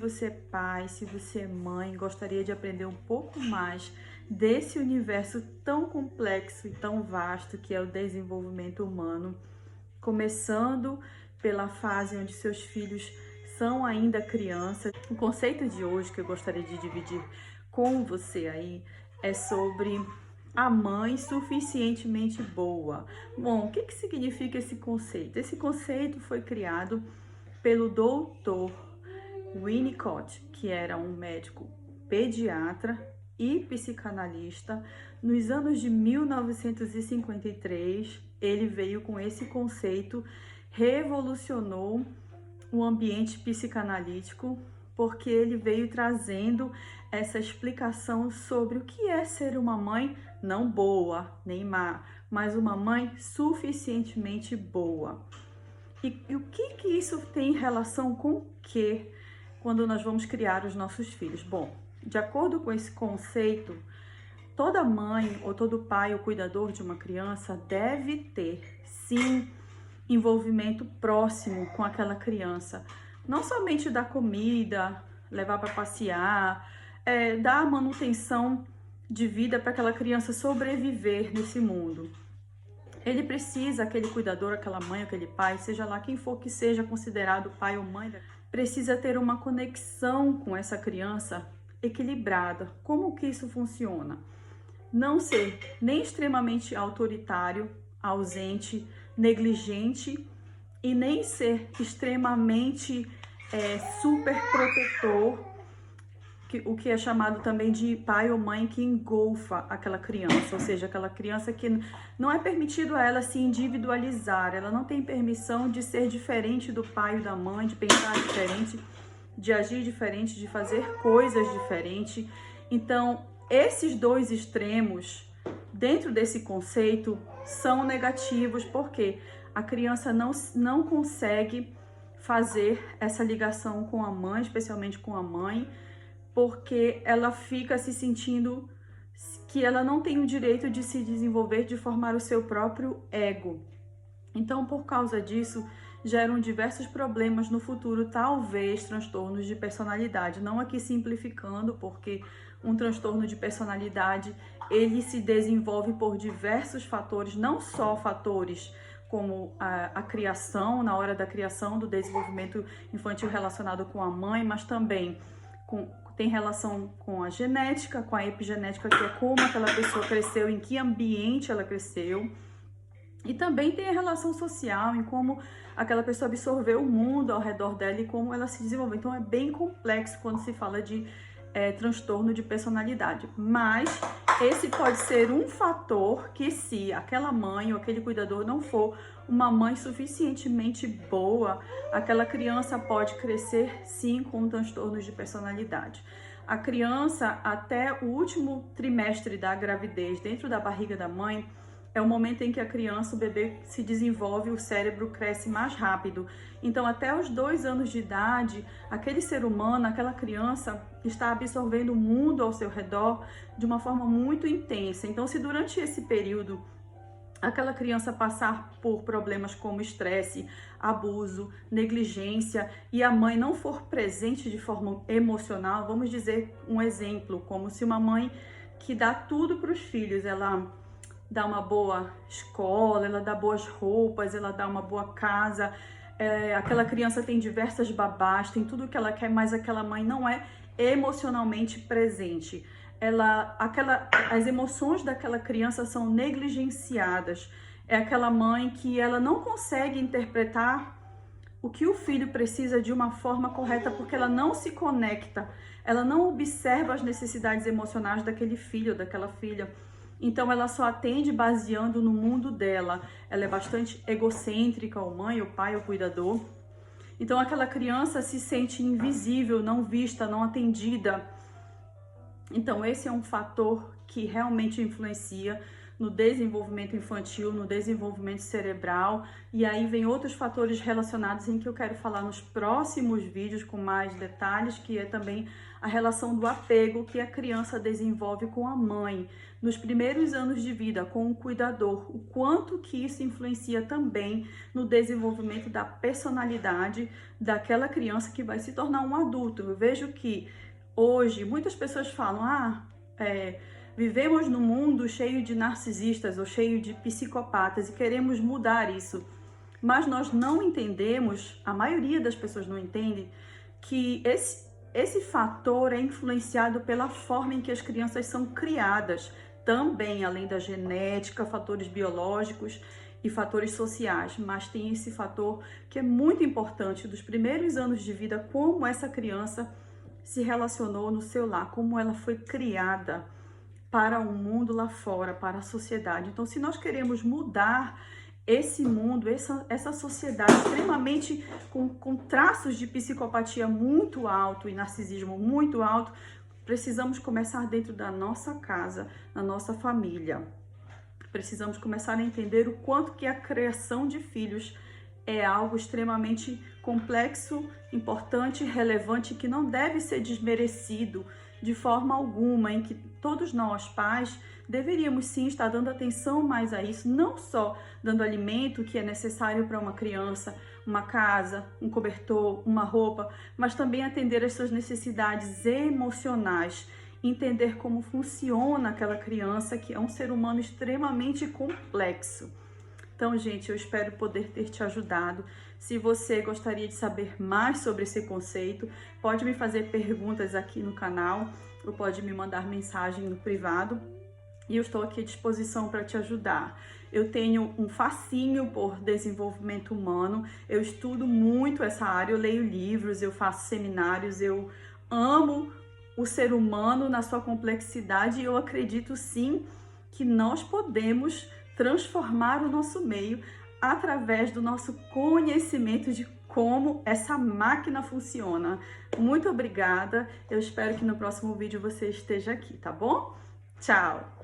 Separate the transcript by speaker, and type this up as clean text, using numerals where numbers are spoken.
Speaker 1: você é pai, se você é mãe, gostaria de aprender um pouco mais desse universo tão complexo e tão vasto que é o desenvolvimento humano, começando pela fase onde seus filhos são ainda crianças. O conceito de hoje que eu gostaria de dividir com você aí é sobre a mãe suficientemente boa. Bom, o que significa esse conceito? Esse conceito foi criado pelo doutor Winnicott, que era um médico pediatra e psicanalista. Nos anos de 1953, ele veio com esse conceito, revolucionou o ambiente psicanalítico, porque ele veio trazendo essa explicação sobre o que é ser uma mãe não boa nem má, mas uma mãe suficientemente boa. E o que isso tem relação com o que quando nós vamos criar os nossos filhos? Bom, de acordo com esse conceito, toda mãe ou todo pai ou cuidador de uma criança deve ter, sim, envolvimento próximo com aquela criança. Não somente dar comida, levar para passear, dar manutenção de vida para aquela criança sobreviver nesse mundo. Ele precisa, aquele cuidador, aquela mãe, aquele pai, seja lá quem for que seja considerado pai ou mãe, precisa ter uma conexão com essa criança equilibrada. Como que isso funciona? Não ser nem extremamente autoritário, ausente, negligente e nem ser extremamente super protetor, o que é chamado também de pai ou mãe que engolfa aquela criança, ou seja, aquela criança que não é permitido a ela se individualizar, ela não tem permissão de ser diferente do pai ou da mãe, de pensar diferente, de agir diferente, de fazer coisas diferentes. Então, esses dois extremos, dentro desse conceito, são negativos, porque a criança não consegue fazer essa ligação com a mãe, especialmente com a mãe, porque ela fica se sentindo que ela não tem o direito de se desenvolver, de formar o seu próprio ego. Então, por causa disso, geram diversos problemas no futuro, talvez transtornos de personalidade. Não aqui simplificando, porque um transtorno de personalidade, ele se desenvolve por diversos fatores, não só fatores como a criação, na hora da criação, do desenvolvimento infantil relacionado com a mãe, mas também tem relação com a genética, com a epigenética, que é como aquela pessoa cresceu, em que ambiente ela cresceu. E também tem a relação social, em como aquela pessoa absorveu o mundo ao redor dela e como ela se desenvolveu. Então é bem complexo quando se fala de transtorno de personalidade. Mas esse pode ser um fator que, se aquela mãe ou aquele cuidador não for uma mãe suficientemente boa, aquela criança pode crescer sim com transtornos de personalidade. A criança, até o último trimestre da gravidez, dentro da barriga da mãe, é o momento em que a criança, o bebê, se desenvolve, o cérebro cresce mais rápido. Então, até os 2 anos de idade, aquele ser humano, aquela criança, está absorvendo o mundo ao seu redor de uma forma muito intensa. Então, se durante esse período aquela criança passar por problemas como estresse, abuso, negligência e a mãe não for presente de forma emocional, vamos dizer um exemplo, como se uma mãe que dá tudo para os filhos, ela dá uma boa escola, ela dá boas roupas, ela dá uma boa casa, aquela criança tem diversas babás, tem tudo o que ela quer, mas aquela mãe não é emocionalmente presente. As emoções daquela criança são negligenciadas. É aquela mãe que ela não consegue interpretar o que o filho precisa de uma forma correta, porque ela não se conecta, ela não observa as necessidades emocionais daquele filho, daquela filha. Então ela só atende baseando no mundo dela. Ela é bastante egocêntrica, ou mãe, ou pai, ou cuidador. Então aquela criança se sente invisível, não vista, não atendida. Então esse é um fator que realmente influencia no desenvolvimento infantil, no desenvolvimento cerebral, e aí vem outros fatores relacionados em que eu quero falar nos próximos vídeos com mais detalhes, que é também a relação do apego que a criança desenvolve com a mãe nos primeiros anos de vida, com o cuidador, o quanto que isso influencia também no desenvolvimento da personalidade daquela criança que vai se tornar um adulto. Eu vejo que hoje muitas pessoas falam, vivemos num mundo cheio de narcisistas ou cheio de psicopatas e queremos mudar isso. Mas nós não entendemos, a maioria das pessoas não entende, que esse fator é influenciado pela forma em que as crianças são criadas, também além da genética, fatores biológicos e fatores sociais, mas tem esse fator que é muito importante dos primeiros anos de vida, como essa criança se relacionou no seu lar, como ela foi criada para o mundo lá fora, para a sociedade. Então, se nós queremos mudar esse mundo, essa sociedade extremamente com traços de psicopatia muito alto e narcisismo muito alto, precisamos começar dentro da nossa casa, na nossa família. Precisamos começar a entender o quanto que a criação de filhos é algo extremamente complexo, importante, relevante, que não deve ser desmerecido de forma alguma, em que todos nós, pais, deveríamos sim estar dando atenção mais a isso, não só dando alimento que é necessário para uma criança, uma casa, um cobertor, uma roupa, mas também atender às suas necessidades emocionais, entender como funciona aquela criança, que é um ser humano extremamente complexo. Então, gente, eu espero poder ter te ajudado. Se você gostaria de saber mais sobre esse conceito, pode me fazer perguntas aqui no canal, ou pode me mandar mensagem no privado, e eu estou aqui à disposição para te ajudar. Eu tenho um fascínio por desenvolvimento humano, eu estudo muito essa área, eu leio livros, eu faço seminários, eu amo o ser humano na sua complexidade, e eu acredito sim que nós podemos transformar o nosso meio através do nosso conhecimento de como essa máquina funciona. Muito obrigada, eu espero que no próximo vídeo você esteja aqui, tá bom? Tchau!